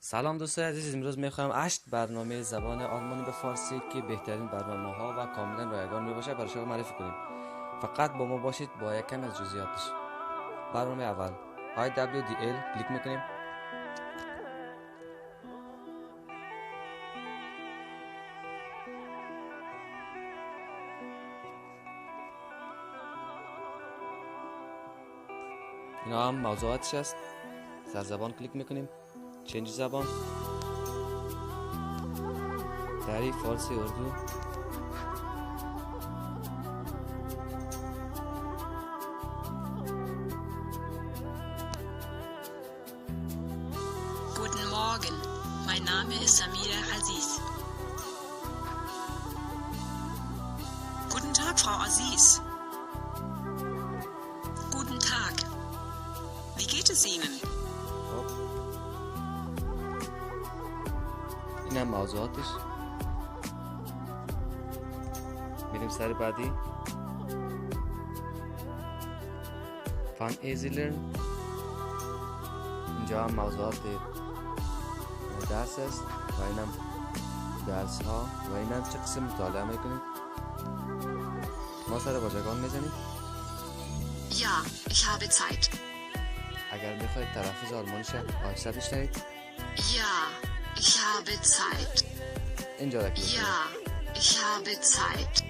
سلام دوستان عزیز، امروز میخوام 8 برنامه زبان آلمانی به فارسی که بهترین برنامه ها و کاملا رایگان میباشه برای شما معرفی کنیم. فقط با ما باشید با یکم از جزئیاتش. برنامه اول IWDL کلیک میکنیم. اینا هم موضوعاتش است. سر زبان کلیک میکنیم، چنج زبان، دری فارسی اردو. Guten Morgen, mein Name ist Samira Aziz. Guten Tag, Frau Aziz. Guten Tag. Wie geht es Ihnen? این هم موضوعاتش. میریم سر بعدی. فان ایزیلرن. اینجا هم موضوعات درس است و اینم درس ها و اینم چه قسم مطالعه میکنیم. ما سر واژگان میزنیم. Ja, ich habe Zeit. اگر میخواید تلفظ آلمانیش آهسته بشنوید، Ja, ich habe Zeit. اینجا را کلیک کنید. Ja, ich habe Zeit.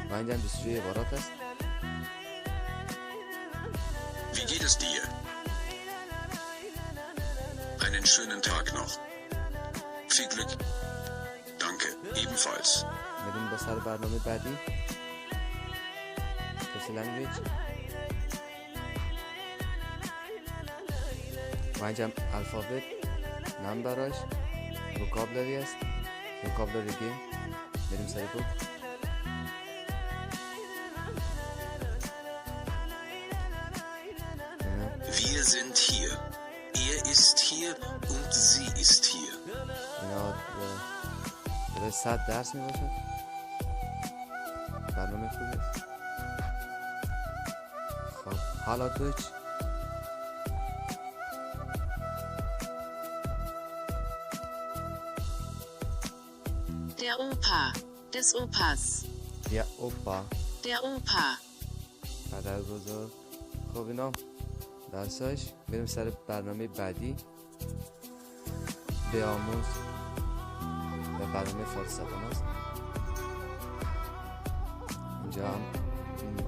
و اینجا هم دستوری عبارات است. Wie geht es dir? Einen schönen Tag noch. Viel Glück. Danke, ebenfalls. میریم به سر برنامه بعدی. کسی لنگویج. و اینجا هم الفابت، نمبراش، وکابلری است. وکابلری گیم. میریم سر بود. Wir sind hier. Er ist hier und sie ist hier. اینا به 100 درس می باشه. برنامه خوبی است. خب حالا دویچ. Der Opa, des Opas. یا اوپا. Der Opa. پدر بزرگ. خب اینا درساش. بریم سر برنامه بعدی. بیاموز و برنامه فارسی زبان است. اینجا هم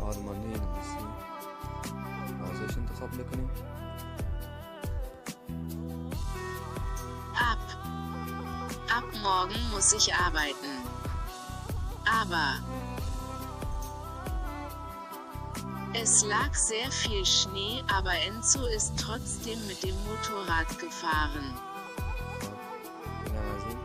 آلمانی، انگلیسی موضوعش انتخاب میکنیم. Ab morgen muss ich arbeiten. Aber es lag sehr viel Schnee, aber Enzo ist trotzdem mit dem Motorrad gefahren. اینم از این.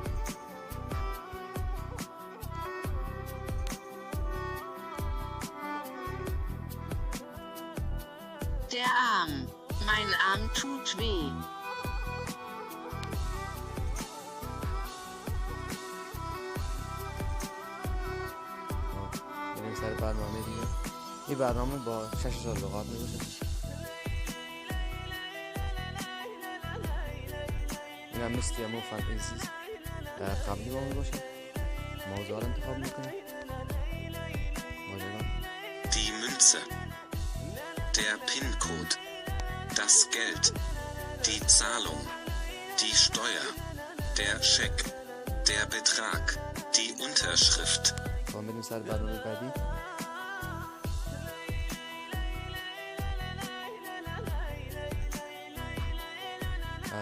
Der Arm. Mein Arm tut weh. بریم سر برنامه دیگه. این برنامه با 6000 لغات میباشه. این هم مثل یمو فان ایزیز در قبلی با میباشه. موضوع رو انتخاب میکنیم. Die Münze. Der PIN-Code. Das Geld. Die Zahlung. Die Steuer. Der Scheck. Der Betrag. Die Unterschrift. با بریم سر برنامه بعدی.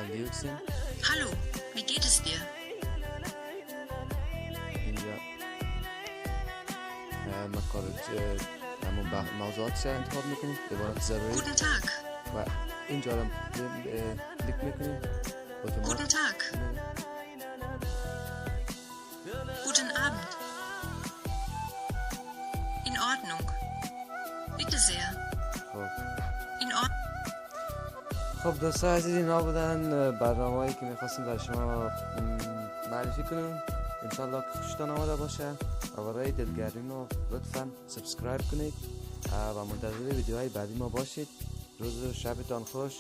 لیوکسین. Hallo, wie geht es dir? اینجا همون موضوعاتش رو انتخاب میکنیم. عبارات ضروری. Guten Tag. و اینجا رو کلیک میکنیم. Guten Tag. Guten Abend. In Ordnung. Bitte sehr. In Ordnung. خب دوستان عزیز، اینا بودن برنامه‌هایی که میخواستیم برای شما معرفی کنیم. انشالله که خوشتان آمده باشه و برای دلگرمی ما لطفا سابسکرایب کنید و منتظر ویدیوهای بعدی ما باشید. روز و شبتان خوش.